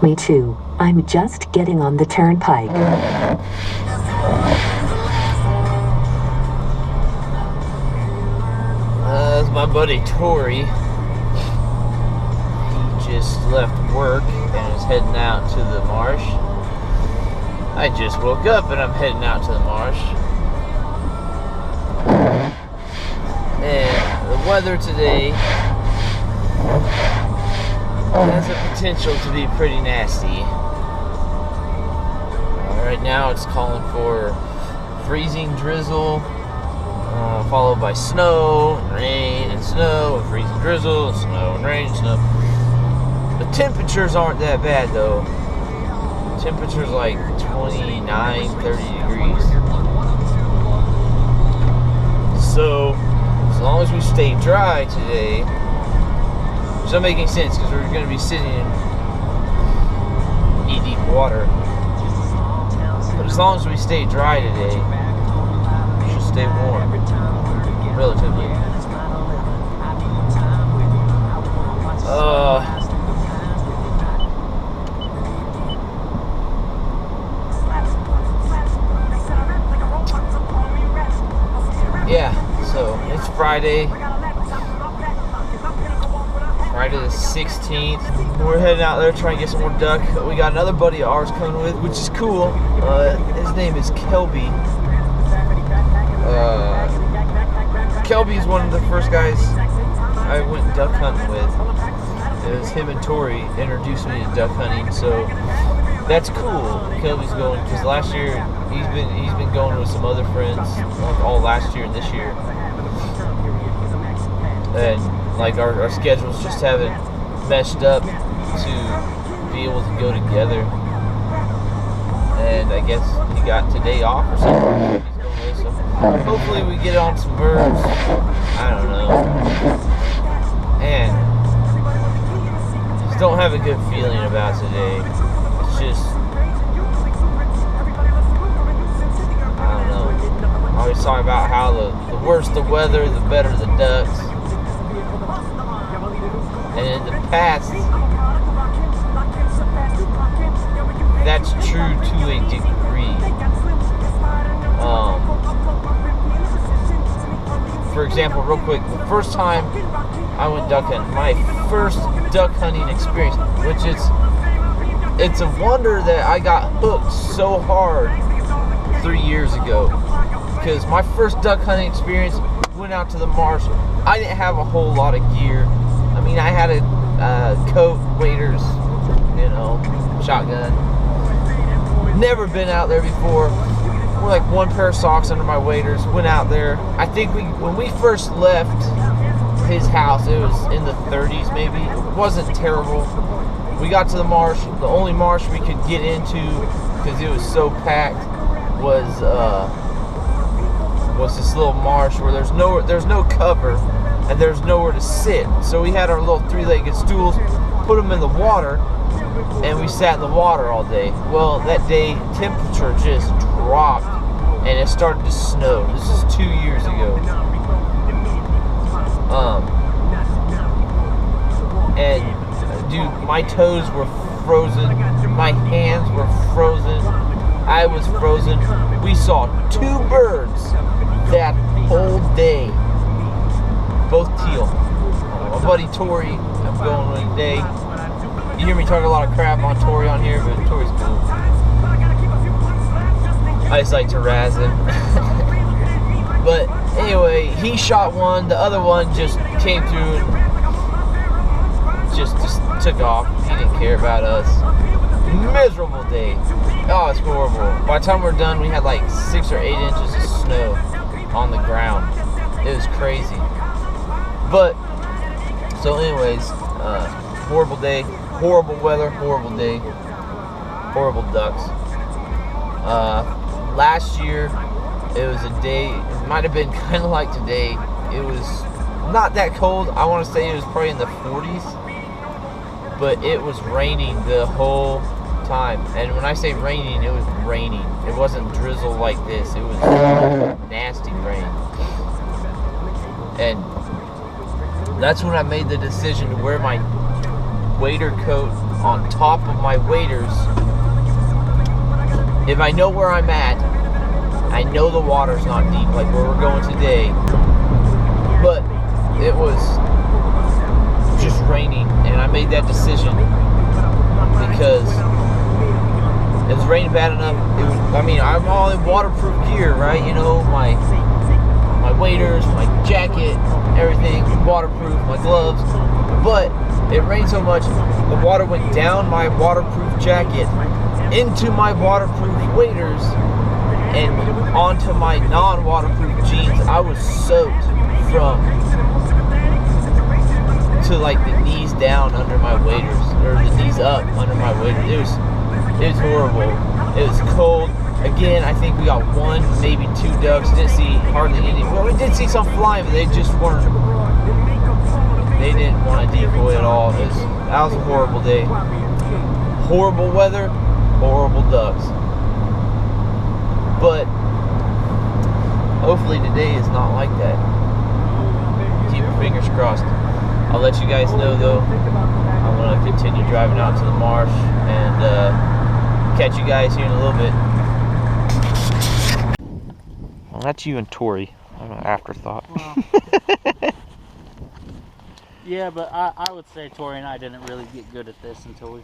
Me too. I'm just getting on the turnpike. That's my buddy Tori. He just left work and is heading out to the marsh. I just woke up and I'm heading out to the marsh. And the weather today has a potential to be pretty nasty. Right now it's calling for freezing drizzle, followed by snow and rain and snow and freezing drizzle and snow and rain and snow. The temperatures aren't that bad though. Temperatures like 29, 30 degrees. So as long as we stay dry today, which doesn't make any sense because we're going to be sitting in knee-deep water. But as long as we stay dry today, we should stay warm, relatively. Yeah, so it's Friday the 16th. We're heading out there trying to get some more duck. We got another buddy of ours coming with, which is cool. His name is Kelby. Kelby is one of the first guys I went duck hunting with. It was him and Tori introduced me to duck hunting, so that's cool. Kelby's going because last year he's been going with some other friends all last year and this year, and like our schedules just haven't meshed up to be able to go together. And I guess he got today off or something. He's going with, so hopefully we get on some birds. I don't know. And just don't have a good feeling about today. It's just, I don't know. I always talk about how the worse the weather, the better the ducks. And in the past, that's true to a degree. For example, real quick, the first time I went duck hunting, my first duck hunting experience, which it's a wonder that I got hooked so hard 3 years ago. Because my first duck hunting experience, went out to the marsh. I didn't have a whole lot of gear. I mean, I had a coat, waders, shotgun. Never been out there before. Wore like one pair of socks under my waders. Went out there. I think when we first left his house, it was in the 30s maybe. It wasn't terrible. We got to the marsh. The only marsh we could get into because it was so packed was this little marsh where there's no cover. And there's nowhere to sit. So we had our little three-legged stools, put them in the water, and we sat in the water all day. Well, that day, temperature just dropped, and it started to snow. This is 2 years ago. And, dude, my toes were frozen. My hands were frozen. I was frozen. We saw 2 birds that whole day. Both teal. My buddy Tori, I'm going with today. You hear me talk a lot of crap on Tori on here, but Tori's cool. I just like to razz him. But anyway, he shot one. The other one just came through and just took off. He didn't care about us. Miserable day. Oh, it's horrible. By the time we're done, we had like 6 or 8 inches of snow on the ground. It was crazy. But, so anyways, horrible day, horrible weather, horrible day, horrible ducks. Last year, it was a day, it might have been kind of like today. It was not that cold. I want to say it was probably in the 40s. But it was raining the whole time. And when I say raining, it was raining. It wasn't drizzle like this. It was nasty rain. And that's when I made the decision to wear my wader coat on top of my waders. If I know where I'm at, I know the water's not deep like where we're going today, but it was just raining, and I made that decision because it was raining bad enough. I mean, I'm all in waterproof gear, right? You know, my waders, my jacket, everything waterproof, my gloves. But it rained so much, the water went down my waterproof jacket, into my waterproof waders, and onto my non-waterproof jeans. I was soaked from to like the knees down under my waders, or the knees up under my waders. It was horrible. It was cold. Again, I think we got one, maybe two ducks. Didn't see hardly any. Well, we did see some flying, but they just weren't. They didn't want to decoy at all. That was a horrible day. Horrible weather, horrible ducks. But hopefully today is not like that. Keep your fingers crossed. I'll let you guys know though. I'm going to continue driving out to the marsh and catch you guys here in a little bit. Well, that's you and Tori. I'm an afterthought. Well, yeah, but I would say Tori and I didn't really get good at this until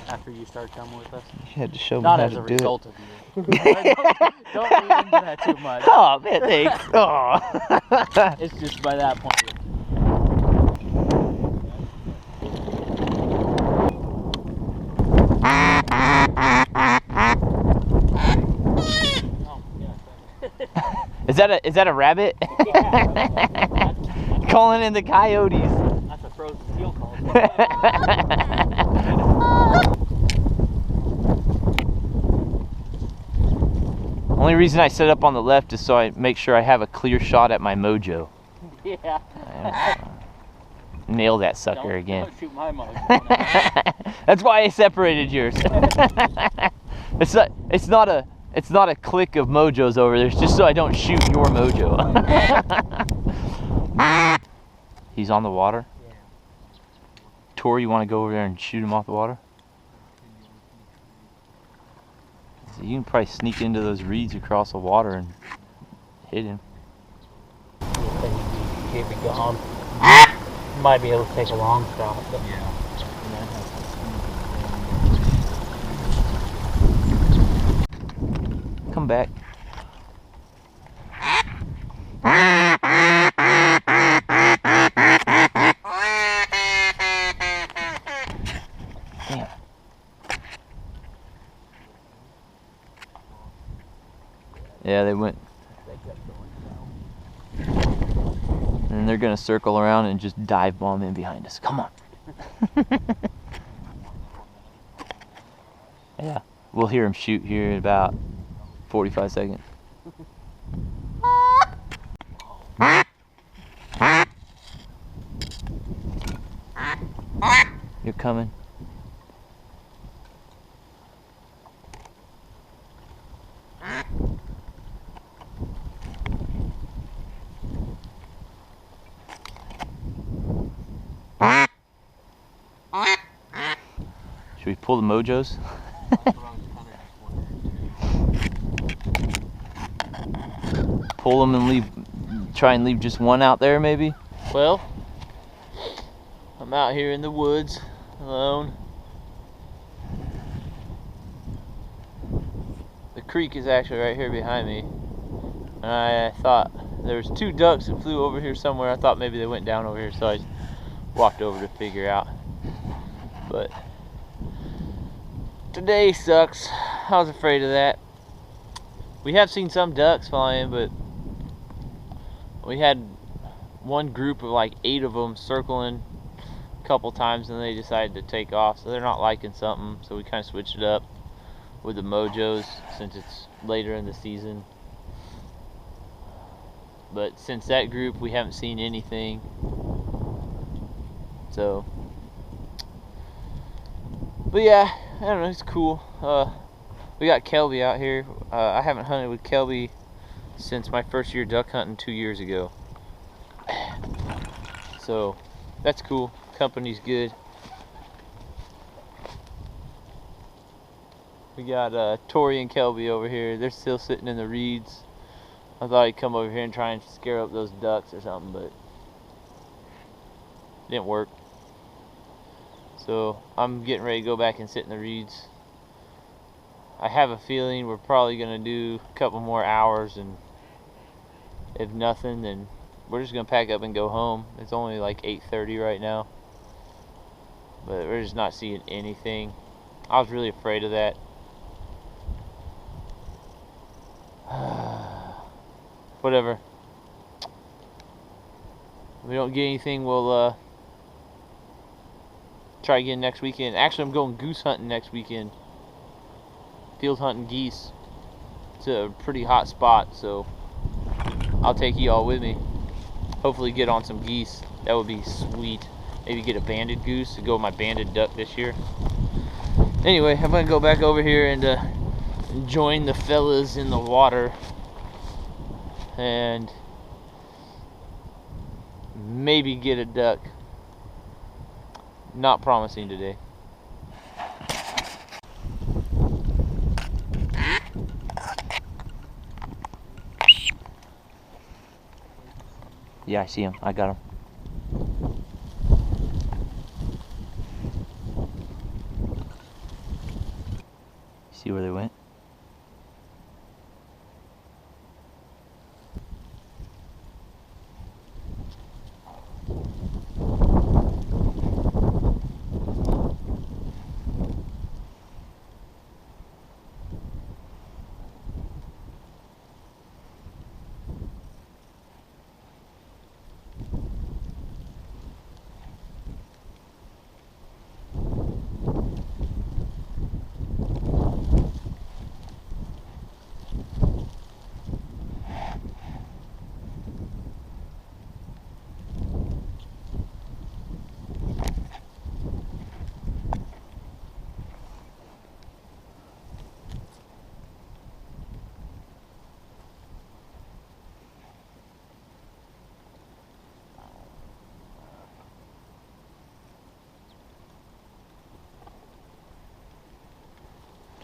after you started coming with us. You had to show me Not how as to a do result it. of you. Don't read into that too much. Oh man, thanks. Oh. It's just by that point. Is that a rabbit? Yeah. Calling in the coyotes. That's a frozen seal call. Only reason I set up on the left is so I make sure I have a clear shot at my mojo. Yeah. Nail that sucker again. Don't shoot my mojo. That's why I separated yours. It's not a clique of mojos over there. It's just so I don't shoot your mojo. He's on the water. Yeah. Tori, you want to go over there and shoot him off the water? So you can probably sneak into those reeds across the water and hit him. He'd be gone. Might be able to take a long shot, but yeah. Come back. Damn. Yeah, they went. And they're gonna circle around and just dive bomb in behind us. Come on. Yeah, we'll hear him shoot here in about 45 seconds. You're coming. Should we pull the mojos? Pull them and try and leave just one out there maybe? Well, I'm out here in the woods alone. The creek is actually right here behind me. And I thought there was two ducks that flew over here somewhere. I thought maybe they went down over here, so I walked over to figure out. But today sucks. I was afraid of that. We have seen some ducks flying, but we had one group of like 8 of them circling a couple times, and they decided to take off. So they're not liking something, so we kind of switched it up with the mojos since it's later in the season. But since that group, we haven't seen anything. So, but yeah, I don't know, it's cool. We got Kelby out here. I haven't hunted with Kelby since my first year duck hunting 2 years ago. So that's cool. Company's good. We got Tori and Kelby over here. They're still sitting in the reeds. I thought I'd come over here and try and scare up those ducks or something, but it didn't work. So I'm getting ready to go back and sit in the reeds. I have a feeling we're probably going to do a couple more hours, and if nothing, then we're just going to pack up and go home. It's only like 8:30 right now, but we're just not seeing anything. I was really afraid of that. Whatever. If we don't get anything, we'll try again next weekend. Actually, I'm going goose hunting next weekend. Field hunting geese. It's a pretty hot spot, so I'll take you all with me. Hopefully get on some geese. That would be sweet. Maybe get a banded goose to go with my banded duck this year. Anyway, I'm gonna go back over here and join the fellas in the water and maybe get a duck. Not promising today. Yeah, I see him. I got him. See where they went?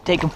Take him.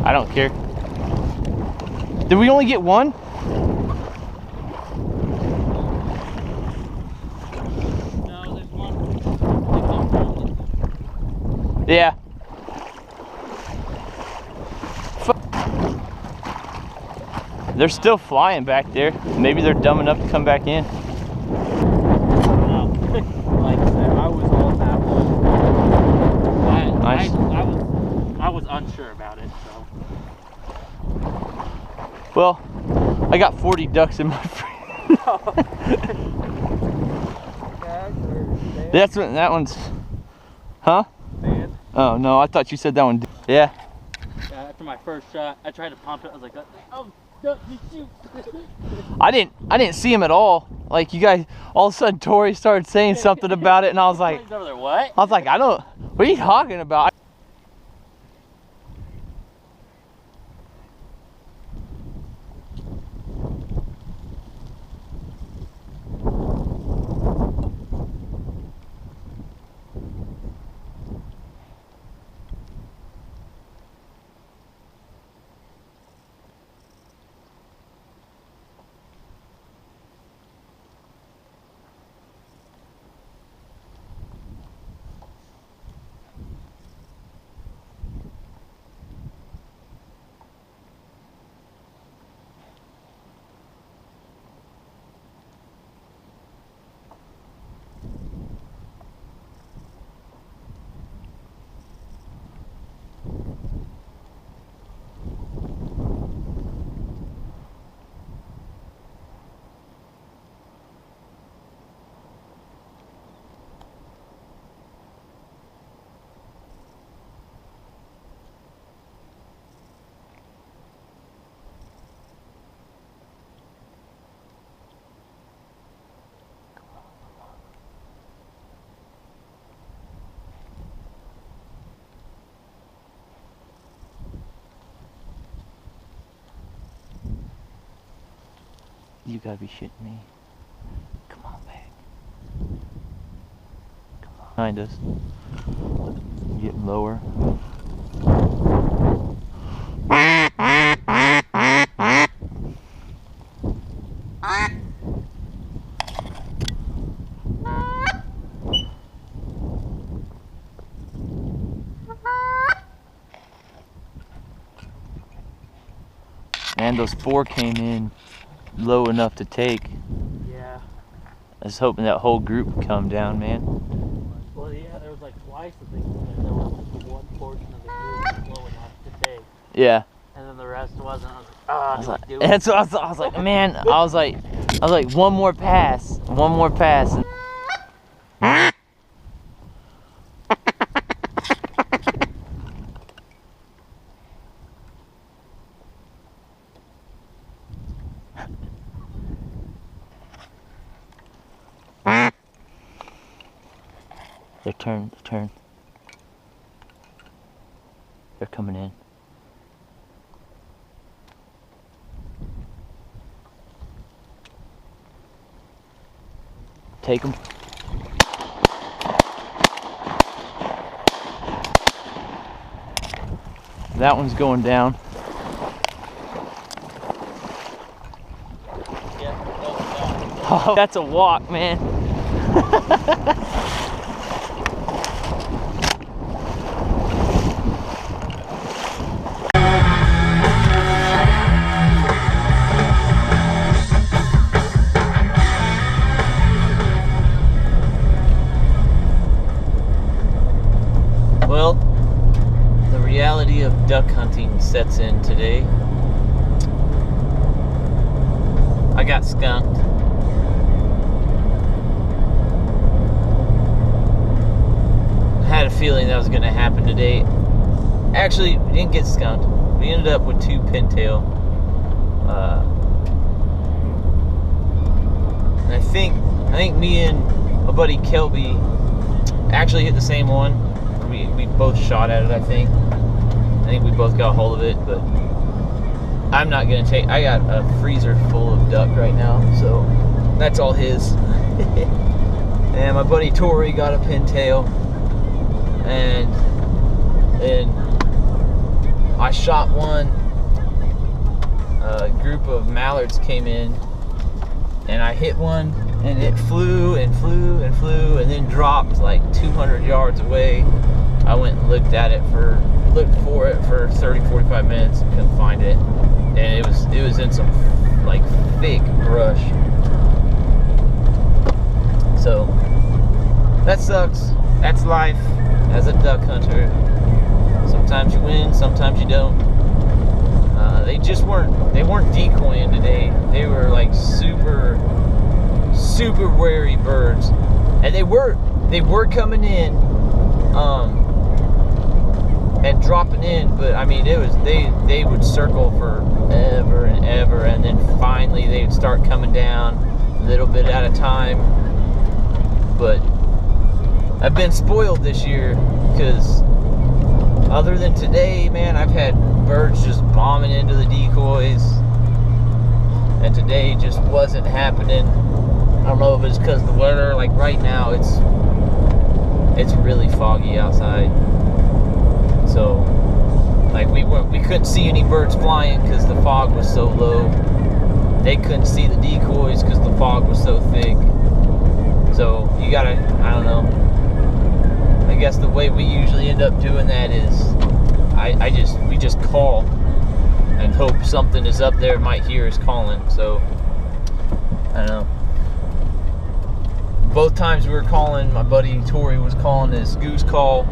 I don't care. Did we only get one? No, there's one. Yeah. They're still flying back there. Maybe they're dumb enough to come back in. No. Like I said, I was all baffled. Nice. I was unsure about it, so. Well, I got 40 ducks in my fridge. That's what that one's. Huh? Man. Oh no, I thought you said that one. Yeah. Yeah, after my first shot, I tried to pump it. I was like, oh, duck, you shoot. I didn't see him at all. Like you guys, all of a sudden Tori started saying something about it, and I was like, He's over there, what? I was like, I don't. What are you talking about? You gotta be shitting me. Come on back. Come on. Behind us. Getting lower. And those 4 came in low enough to take. Yeah. I was hoping that whole group would come down, man. Well, yeah, there was like twice the thing. There was one portion of the group low enough to take. Yeah. And then the rest wasn't. I was like, oh, That's what I was like, man. I was like, one more pass. Their turn. They're coming in. Take them. That one's going down. Oh, that's a walk, man. Well, the reality of duck hunting sets in today. I got skunked. I had a feeling that was going to happen today. Actually, we didn't get skunked. We ended up with 2 pintail. And I think me and my buddy Kelby actually hit the same one. We both shot at it, I think. I think we both got a hold of it, but I'm not gonna take. I got a freezer full of duck right now, so that's all his. And my buddy Tori got a pintail, and I shot one. A group of mallards came in, and I hit one, and it flew and flew and flew, and then dropped like 200 yards away. I went and looked for it for 30-45 minutes and couldn't find it, and it was in some like thick brush. So that sucks. That's life as a duck hunter. Sometimes you win, sometimes you don't. They weren't decoying today. They were like super wary birds, and they were coming in and dropping in, but I mean, it was they would circle for ever and ever, and then finally they would start coming down a little bit at a time. But I've been spoiled this year, because other than today, man, I've had birds just bombing into the decoys, and today just wasn't happening. I don't know if it's because of the weather. Like right now, it's really foggy outside, so like we couldn't see any birds flying because the fog was so low. They couldn't see the decoys because the fog was so thick. So you gotta, I don't know, I guess the way we usually end up doing that is we just call and hope something is up there, might hear us calling. So I don't know. Both times we were calling, my buddy Tori was calling this goose call,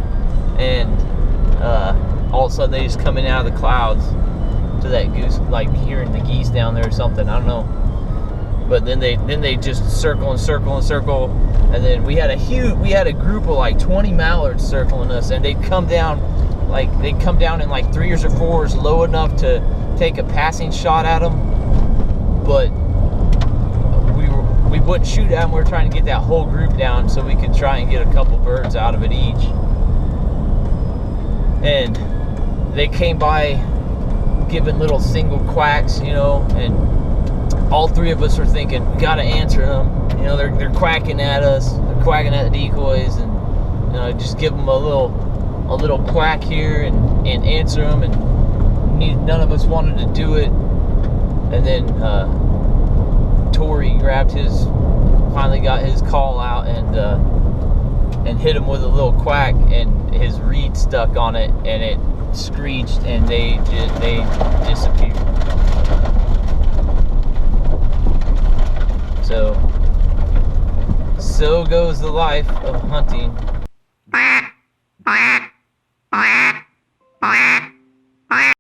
and all of a sudden they just coming out of the clouds to that goose, like hearing the geese down there or something. I don't know. But then they just circle and circle and circle, and then we had a group of like 20 mallards circling us, and they'd come down in like 3s or 4s, low enough to take a passing shot at them, but we wouldn't shoot at them. We were trying to get that whole group down so we could try and get a couple birds out of it each. And they came by giving little single quacks, you know, and all three of us were thinking, we gotta answer them. You know, they're quacking at us. They're quacking at the decoys, and you know, just give them a little quack here and answer them. And none of us wanted to do it. And then Tori finally got his call out and hit him with a little quack, and his reed stuck on it, and it screeched, and they disappeared. So goes the life of hunting